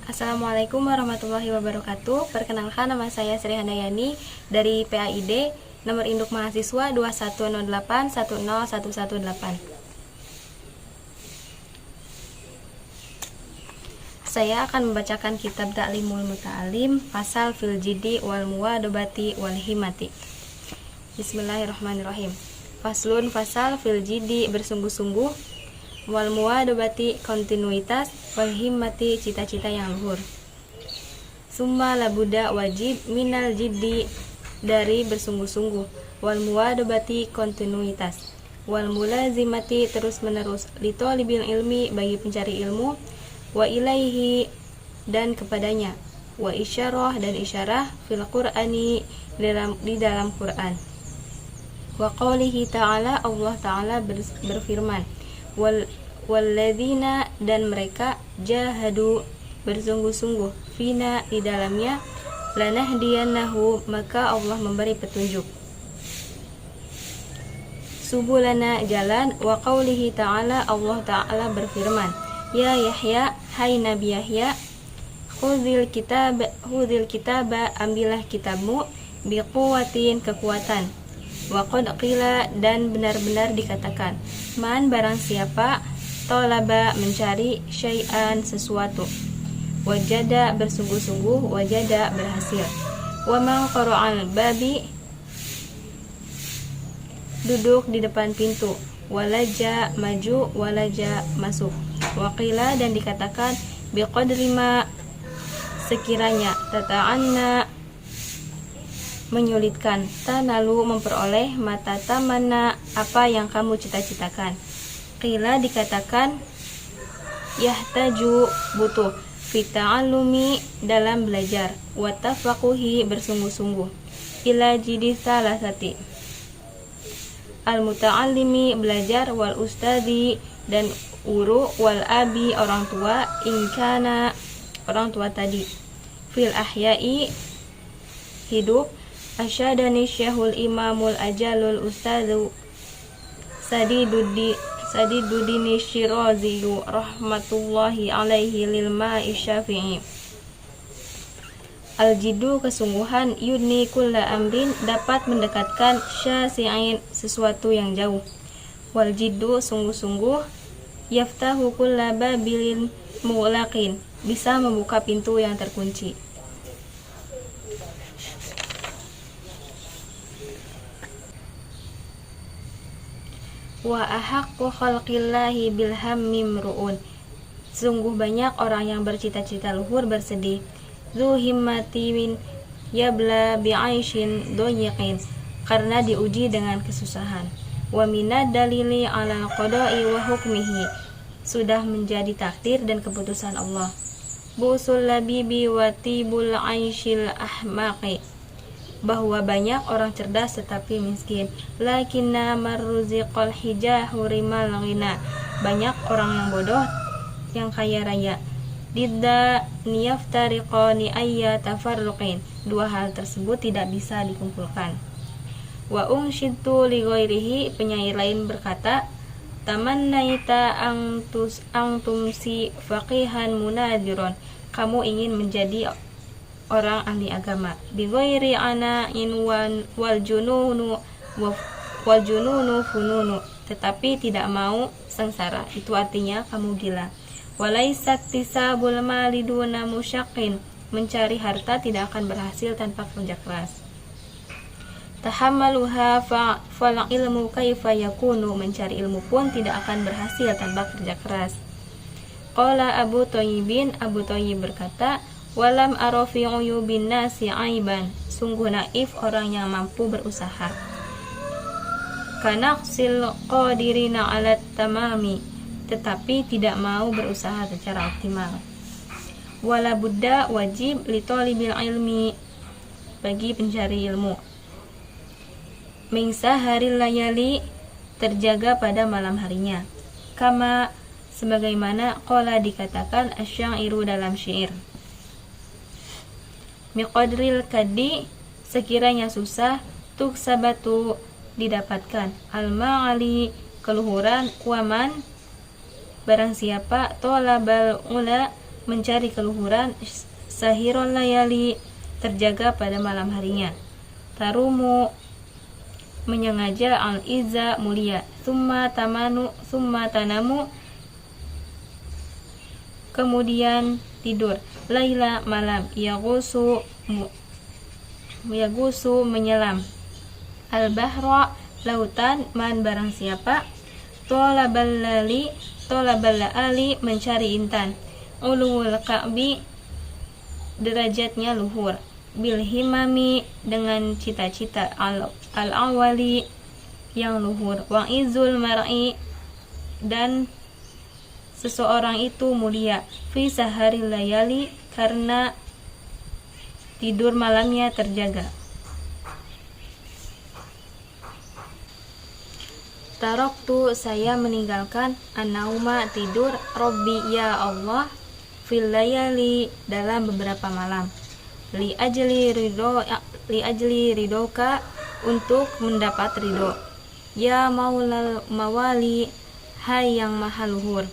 Assalamualaikum warahmatullahi wabarakatuh. Perkenalkan, nama saya Sri Handayani dari PAID, nomor induk mahasiswa 2108101118. Saya akan membacakan kitab Ta'limul Muta'alim, pasal fil jiddi wal muwadobati wal himati. Bismillahirrahmanirrahim. Faslun, fasal fil jiddi, bersungguh-sungguh, wal muwadobati, kontinuitas, wal himmati, cita-cita yang luhur. Summa labuda, wajib, minal jiddi, dari bersungguh-sungguh, wal muwadobati, kontinuitas, wal mulazimati, terus-menerus, litolibil ilmi, bagi pencari ilmu, wa ilaihi, dan kepadanya, wa isyarah, dan isyarah, fil qur'ani, di dalam Quran. Wa qawlihi ta'ala, Allah ta'ala berfirman, walladzina, dan mereka, jahadu, bersungguh-sungguh, fina, di dalamnya, lanahdiyannahu, maka Allah memberi petunjuk, subulana, jalan. Wa qawlihi ta'ala, Allah ta'ala berfirman, ya Yahya, hai Nabi Yahya, khudhil kitaba, ambillah kitabmu, biquwatin, kekuatan. Wa qad qila, dan benar-benar dikatakan, man, barang siapa, tolaba, mencari, syai'an, sesuatu, wajada, bersungguh-sungguh, wajada, berhasil. Wa man qara'al babi, duduk di depan pintu, walaja, maju, walaja, masuk. Wa qila, dan dikatakan, biqadri ma, sekiranya, tata'anna, menyulitkan, tanalu, memperoleh, mata tamana, apa yang kamu cita-citakan. Qila, dikatakan, yahtaju, butuh, fita'alumi, dalam belajar, watafaquhi, bersungguh-sungguh, ila jidi salasati, al-muta'allimi, belajar, wal ustadi, dan guru, wal abi, orang tua, ingkana, orang tua tadi, fil ahyai, hidup, asyadani syahul imamul ajalul ustadu Sadiduddin Syiraziyu rahmatullahi alaihi lil ma'i syafi'i. Al-jiddu, kesungguhan, yudni kulla amrin, dapat mendekatkan, syasi'in, sesuatu yang jauh. Wal jiddu, sungguh-sungguh, yaftahu kulla babilin mu'laqin, bisa membuka pintu yang terkunci. Wa ahaqqu khalqillahi bilhammi mru'un, sungguh banyak orang yang bercita-cita luhur bersedih, zu himmatin yabla bi'aishin doyiqin, karena diuji dengan kesusahan. Wa minad dalili ala qada'i wa hukmihi, sudah menjadi takdir dan keputusan Allah. Busul labibi wa tibul aishil ahmaqi, bahwa banyak orang cerdas tetapi miskin. Lakinna marruziqal hijahu rimal ghina, banyak orang yang bodoh yang kaya raya. Didda niyaftariqani ayya tafarruqin, dua hal tersebut tidak bisa dikumpulkan. Wa unshitu li ghairihi, penyair lain berkata, tamannaita tumsi faqihan munadiron, kamu ingin menjadi orang ahli agama. Bighairi ana'in wal jununu fununu, tetapi tidak mau sengsara, itu artinya kamu gila. Walaisat tisabul mali duna musyaqqin, mencari harta tidak akan berhasil tanpa kerja keras. Tahammaluha fal ilmu kaifa yakunu, mencari ilmu pun tidak akan berhasil tanpa kerja keras. Qala Abu Thayyibin, Abu Thayyib berkata, walam arofi uyubin nasi aiban, sungguh naif orang yang mampu berusaha. Kanaqsil qadirina alat tamami, tetapi tidak mau berusaha secara optimal. Wala budda, wajib, litolibil ilmi, bagi pencari ilmu. Min saharil layali, terjaga pada malam harinya. Kama, sebagaimana qala, dikatakan, asyairu, dalam syair. Miqadril kadi, sekiranya susah, tuksabatu, didapatkan, al-ma'ali, keluhuran, waman, barang siapa, tolabal ula, mencari keluhuran, sahirul layali, terjaga pada malam harinya, tarumu, menyengaja, al-izza, mulia, summa tanamu, kemudian tidur, laila, malam, yagusu, menyelam, al-bahra, lautan, man, barang siapa, tolabal laali, mencari intan, ulul ka'bi, derajatnya luhur, bil himami, dengan cita-cita, al-awali, yang luhur, wa izul mar'i, dan seseorang itu mulia, fi saharil layali, karena tidur malamnya terjaga. Taroktu, saya meninggalkan, an-nauma, tidur, Robbi, ya Allah, fil layali, dalam beberapa malam, li ajli ridoka, untuk mendapat ridho, ya maulal mawali, hai yang maha luhur,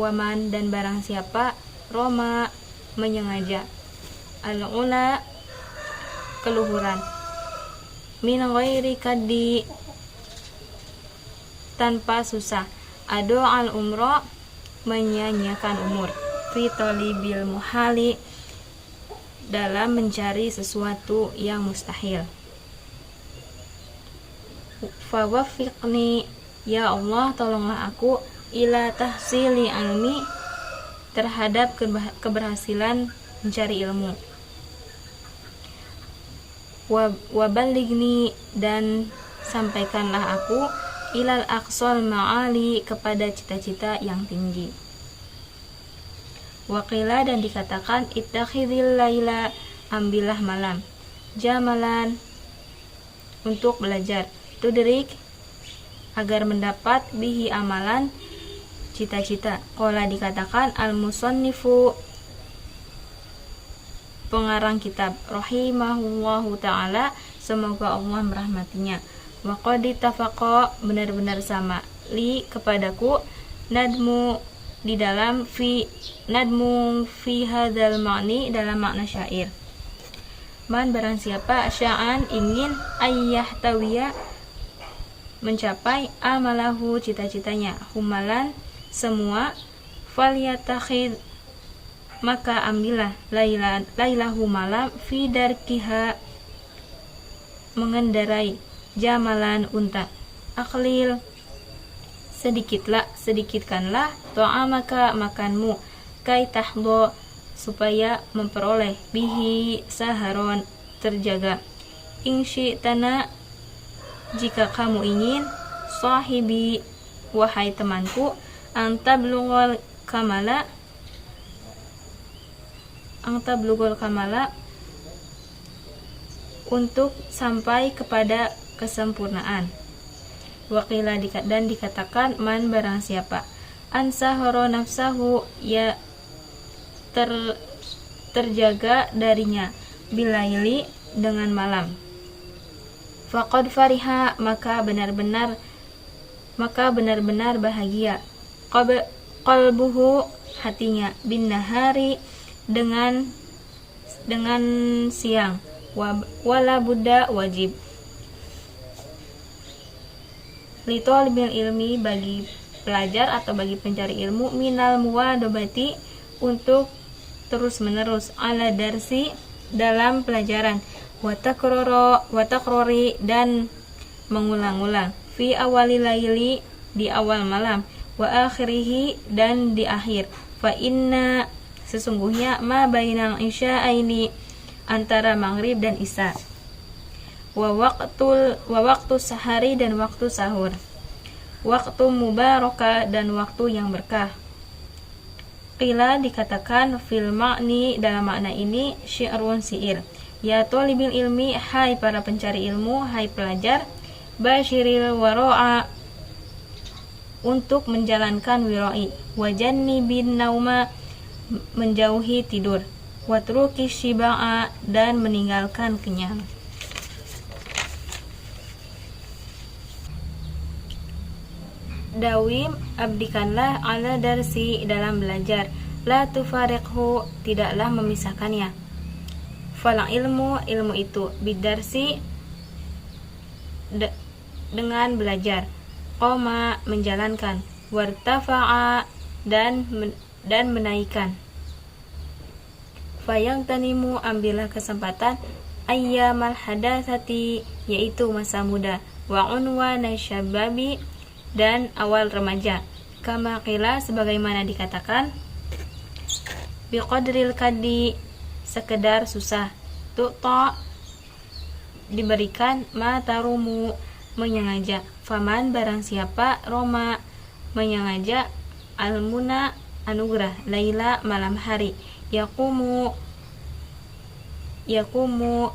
waman, dan barang siapa, roma, menyengaja, al-ula, keluhuran, min ghairi kaddi, tanpa susah, ado al-umro, menyanyiakan umur, fi talibil muhali, dalam mencari sesuatu yang mustahil. Fawafiqni, ya Allah, tolonglah aku, ila tahsili ilmi, terhadap keberhasilan mencari ilmu, wabaligni, dan sampaikanlah aku, ilal aqsal ma'ali, kepada cita-cita yang tinggi. Waqila, dan dikatakan, ittakhidhil laila, ambillah malam, jamalan, untuk belajar, tudrik, agar mendapat, bihi, amalan, cita-cita. Qala, dikatakan, al-musannifu, pengarang kitab, rahimahullahu ta'ala, semoga Allah merahmatinya, wa qad ittafaqa, benar-benar sama, li, kepadaku, nadmu, di dalam, nadmu fi hadzal ma'ni, dalam makna syair, man, barang siapa, sya'an, ingin, ayyah tawiya, mencapai, amalahu, cita-citanya, humalan, semua, falyatakhid, maka ambillah, lailahu, malam, fi darkiha, mengendarai, jamalan, unta, aklil, sedikitkanlah, to'amaka, makanmu, kai tahdo, supaya memperoleh, bihi, saharon, terjaga, insyi tanah, jika kamu ingin, sahibi, wahai temanku, antablugol kamala, untuk sampai kepada kesempurnaan. Waqila, dan dikatakan, man, barang siapa, ansahoro nafsahu, ya terjaga darinya, bilaili, dengan malam, faqad fariha, maka benar-benar bahagia, qalbuhu, hatinya, bin nahari, dengan siang, wala buddha, wajib, li talibil ilmi, bagi pelajar atau bagi pencari ilmu, minal muwadobati, untuk terus menerus, ala darsi, dalam pelajaran, watakrori, dan mengulang-ulang, fi awali laili, di awal malam, wa akhirihi, dan di akhir, fa inna, sesungguhnya, ma bainal isya'aini, antara maghrib dan isya, wa waktu sahari, dan waktu sahur, waktu mubaraka, dan waktu yang berkah. Qila, dikatakan, fil ma'ni, dalam makna ini, syi'run, syair, ya tolibil ilmi, hai para pencari ilmu, hai pelajar, basyiril waro'a, untuk menjalankan wirai, wajanni bin nauma, menjauhi tidur, watruki shiba'a, dan meninggalkan kenyang. Dawim, abdikanlah, ala darsi, dalam belajar, la tufariqhu, tidaklah memisahkannya. Falang ilmu itu bidarsi, dengan belajar, qoma, menjalankan, wartafa'a, dan menaikkan. Fayang tanimu, ambillah kesempatan, ayyamal hadatsati, yaitu masa muda, wa unwana syababi, dan awal remaja. Kama qila, sebagaimana dikatakan, biqadril kadi, sekedar susah, tu'ta, diberikan, ma tarumu, menyengaja, faman, barang siapa, roma, menyengaja, almuna, anugerah, laila, malam hari, yakumu,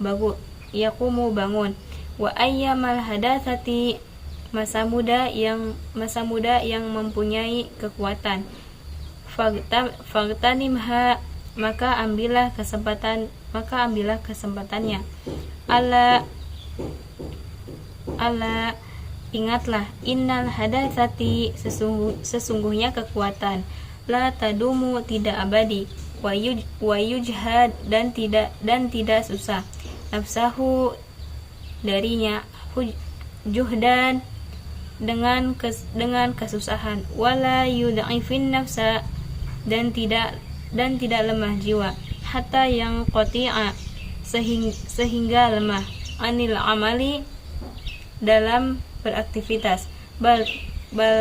bangun, wa ayyamal hadatsati, masa muda yang mempunyai kekuatan, fagtanimha, maka ambillah kesempatannya. Ala, ingatlah, innal hadatsati, sesungguhnya kekuatan, la tadumu, tidak abadi, wa yujhad, dan tidak susah, nafsahu, darinya, juhdan, dengan kesusahan, wala yud'ifin nafsa, dan tidak lemah jiwa, hatta yang qati'a, sehingga lemah, anil amali, dalam beraktivitas, bal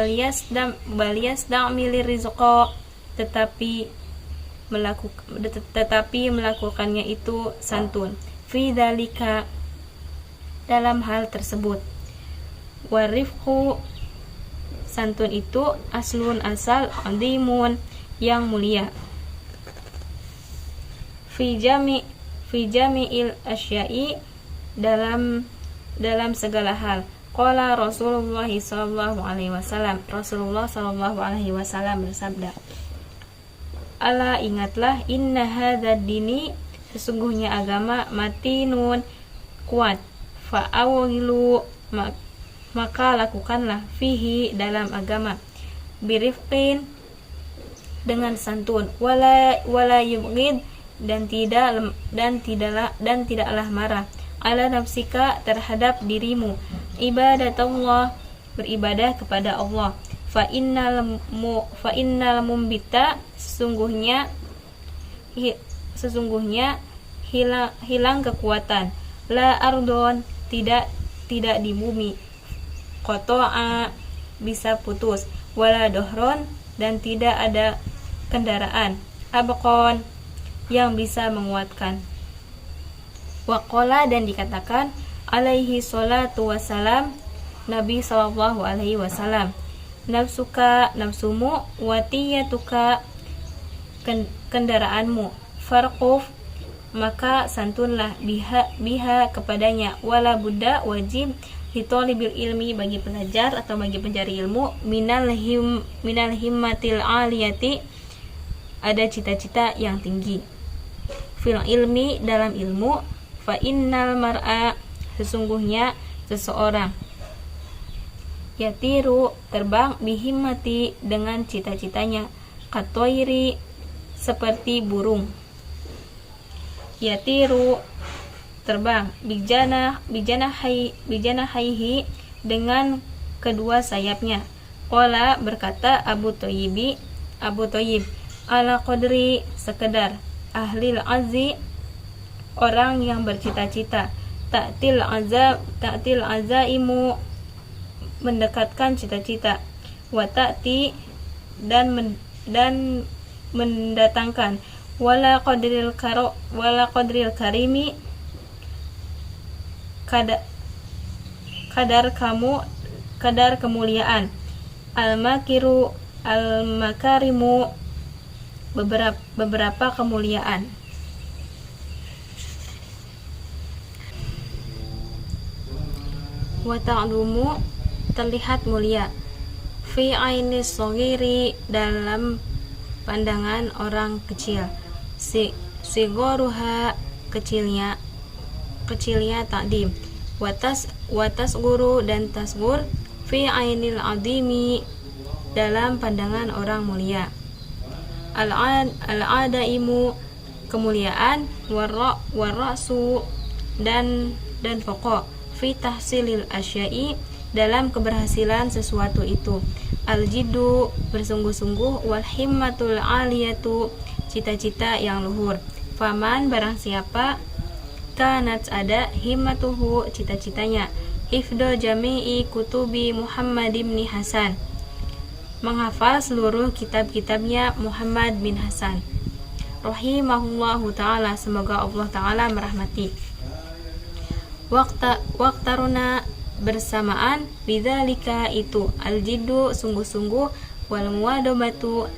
yasda'mili rizqa, tetapi melakukannya itu santun, fi dzalika, dalam hal tersebut, warifqu, santun itu aslun, asal, adimun, yang mulia, fi jami'il asya'i, dalam segala hal. Qala Rasulullah sallallahu alaihi wasallam, Rasulullah sallallahu alaihi wasallam bersabda, ala, ingatlah, inna hadzal dini, sesungguhnya agama, matinun, kuat, fa'awilu, maka lakukanlah, fihi, dalam agama, birifqin, dengan santun, wala yubghid, dan tidaklah marah, ala nafsika, terhadap dirimu, ibadatullah, beribadah kepada Allah, fa innal mumbita, sesungguhnya hilang kekuatan, la ardon, tidak di bumi, qata'a, bisa putus, wala dohron, dan tidak ada kendaraan, abqon, yang bisa menguatkan. Waqala, dan dikatakan, alaihi salatu wassalam, Nabi sallallahu alaihi wasallam, nafsuka, nafsumu, watiyatuka, kendaraanmu, farquf, maka santunlah, biha kepadanya, wala buddha, wajib, litolibil ilmi, bagi pelajar atau bagi pencari ilmu, minal himmatil aliyati, ada cita-cita yang tinggi, fil ilmi, dalam ilmu, fa innal mar'a, sesungguhnya seseorang, yatiru, terbang, bihimmati, dengan cita-citanya, katoiri, seperti burung, yatiru, terbang, bijanahaihi, dengan kedua sayapnya. Qala, berkata Abu Thayyib, ala qadri, sekedar, ahlil azzi, orang yang bercita-cita, ta'til azaimu, mendekatkan cita-cita, wa ta'ti, dan mendatangkan, wala qadril karimi, kadar kemuliaan, al makarimu, beberapa kemuliaan. Wa ta'lumu, terlihat mulia, fi ainis shogiri, dalam pandangan orang kecil, sigoruha, kecilnya takdim, watas guru, dan tasgur, fi ainil adimi, dalam pandangan orang mulia, al-adaimu kemuliaan, warasu dan pokok, fi tahsilil asyai dalam keberhasilan sesuatu itu, al-jiddu bersungguh-sungguh, wal himmatul aliyatu cita-cita yang luhur. Faman barang siapa kanat ada himmatuhu cita-citanya, hifdul jami'i kutubi Muhammad bin Hasan menghafal seluruh kitab-kitabnya Muhammad bin Hasan rahimahullahu ta'ala, semoga Allah ta'ala merahmati. Waktaruna bersamaan, bidzalika itu, al-jiddu sungguh-sungguh, wal muwadobatu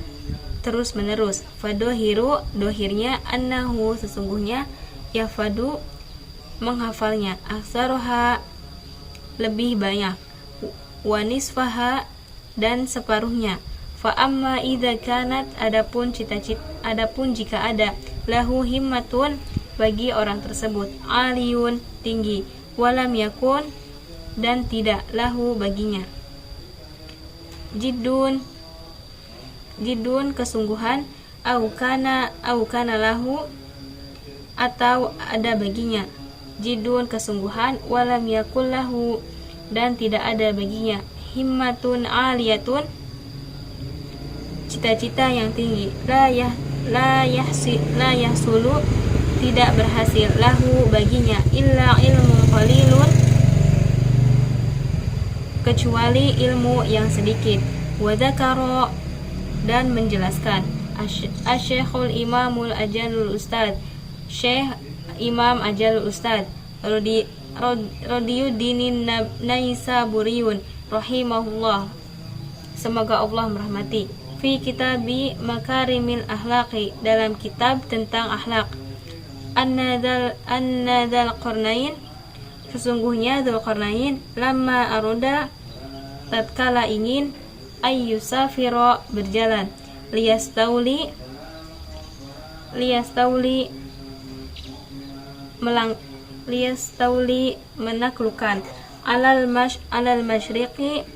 terus menerus, fadohiru dohirnya, annahu sesungguhnya, yafadu menghafalnya, aksaroha lebih banyak, wanisfaha dan separuhnya, fa amma idza kanat adapun jika ada, lahu himmatun bagi orang tersebut, aliyun tinggi, walam yakun dan tidak, lahu baginya, jiddun kesungguhan, au kana lahu atau ada baginya, jiddun kesungguhan, walam yakul lahu dan tidak ada baginya, himmatun aliyatun cita-cita yang tinggi, la yahsulu tidak berhasil, lahu baginya, illa ilmu qalilun kecuali ilmu yang sedikit, wa dzakara dan menjelaskan, asy-syekhul imamul ajalul ustad, syekh imam ajalul ustad Radiyuddin Naisaburiun rahimahullah, semoga Allah merahmati, fi kitabi makarimil akhlaqi dalam kitab tentang akhlak, annadzal qarnain sesungguhnya Dzulqarnain, lamma aroda tatkala ingin, ayyusafiro berjalan, liyastauli menaklukkan, alal masyriqi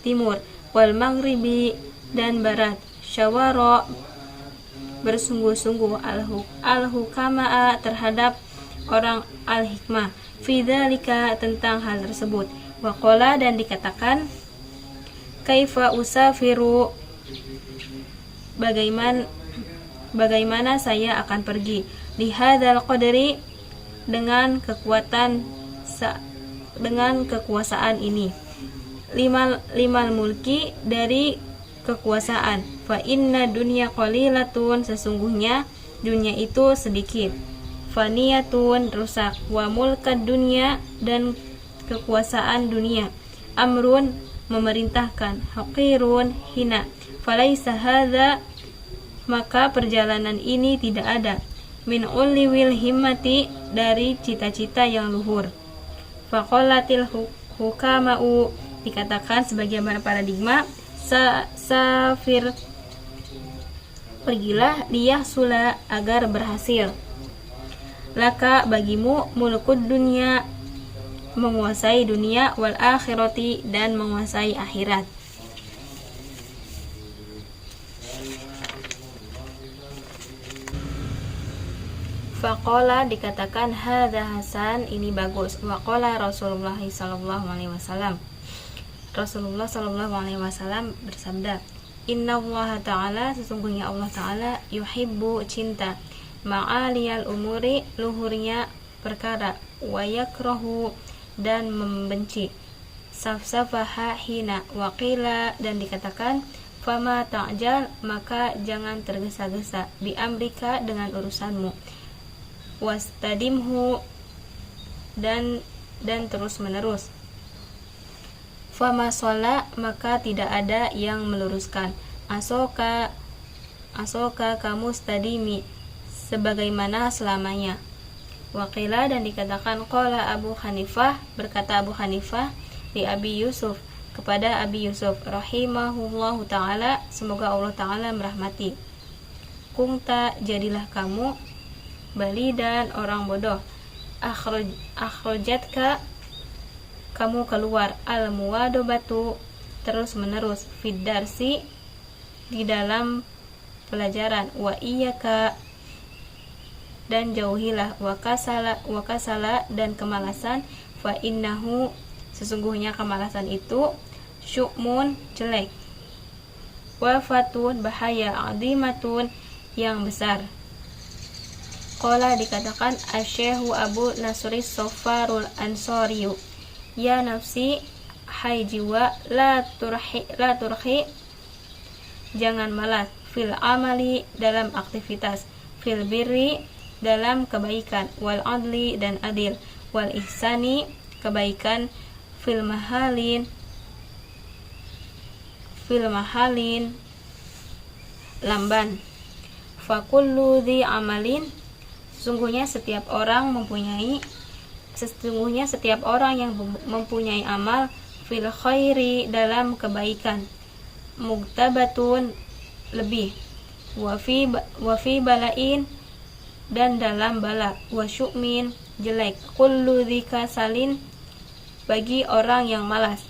timur, wal maghribi dan barat, syawara bersungguh-sungguh, al-hukama'a terhadap orang al-hikmah, fi dzalika tentang hal tersebut, waqala dan dikatakan, kaifa usafiru bagaimana saya akan pergi, li hadzal qadri dengan kekuasaan ini, limal mulki dari kekuasaan, fa inna dunya qalilatun sesungguhnya dunia itu sedikit, faniyatun rusak, wa mulkad dunya dan kekuasaan dunia, amrun memerintahkan, haqirun hina, falaisa hadza maka perjalanan ini tidak ada, min uliwil himmati dari cita-cita yang luhur, faqalatil hukama'u dikatakan sebagaimana paradigma, safir pergilah, liyahsula agar berhasil, laka bagimu, mulkud dunia menguasai dunia, wal akhirati dan menguasai akhirat. Faqala dikatakan, hadza hasan ini bagus, waqala Rasulullah sallallahu alaihi wasallam, Rasulullah sallallahu alaihi wasallam bersabda, innallaha ta'ala sesungguhnya Allah ta'ala, yuhibbu cinta, ma'aliyal umuri luhurnya perkara, wa yakrahu dan membenci, safsafaha hina, waqila dan dikatakan, fama ta'jal maka jangan tergesa-gesa, bi amrika dengan urusanmu, wastadimhu dan terus menerus, fama shola maka tidak ada yang meluruskan, asoka kamu stadimi sebagaimana selamanya, waqila dan dikatakan, qala Abu Hanifah berkata Abu Hanifah, di Abi Yusuf kepada Abi Yusuf rahimahullahu ta'ala, semoga Allah ta'ala merahmati, kungta jadilah kamu, balidan orang bodoh, akhrajatka kamu keluar, al muwadobatu terus menerus, fid darsi di dalam pelajaran. Wa iyyaka, dan jauhilah wakasala dan kemalasan. Fa innahu, sesungguhnya kemalasan itu syu'mun, jelek. Wafatun, bahaya. Azimatun, yang besar. Qala, dikatakan Asy-Syaikhu Abu Nasris Safarul Ansariyu, ya nafsi, hai jiwa, la turhi, jangan malas, fil amali, dalam aktivitas, fil birri, dalam kebaikan, wal adli, dan adil, wal ihsani, kebaikan, fil mahalin, lamban. Fakullu dhi amalin, sesungguhnya setiap orang yang mempunyai amal, fil khairi, dalam kebaikan, muktabatun, lebih, wafi balain, dan dalam bala, wa syu'min, jelek, kullu dzika salin, bagi orang yang malas.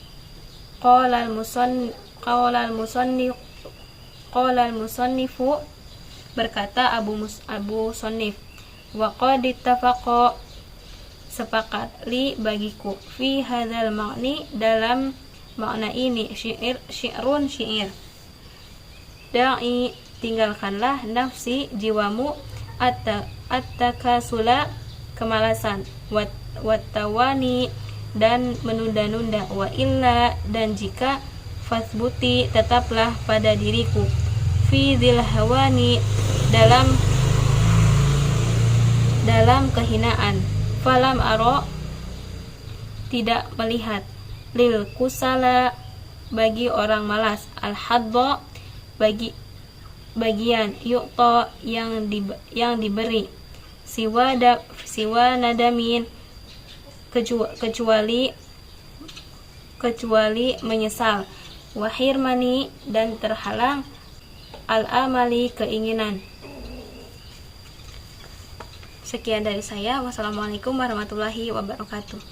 Qala al-musannifu, berkata Abu Sonnif, wa qad ittafaqa, sepakat, li, bagiku, fi hadzal ma'ni, dalam makna ini, syi'run, syair. Da'i, tinggalkanlah, nafsi, jiwamu, at-takasula, kemalasan, wattawani, dan menunda-nunda, wa illa, dan jika, fathbuti, tetaplah pada diriku, fi dzil hawani, dalam kehinaan, falam aro, tidak melihat, lil kusala, bagi orang malas, al hadda, bagian, yu'ta, yang diberi, siwa nadamin, kecuali menyesal, wahirmani, dan terhalang, al amali, keinginan. Sekian dari saya. Wassalamualaikum warahmatullahi wabarakatuh.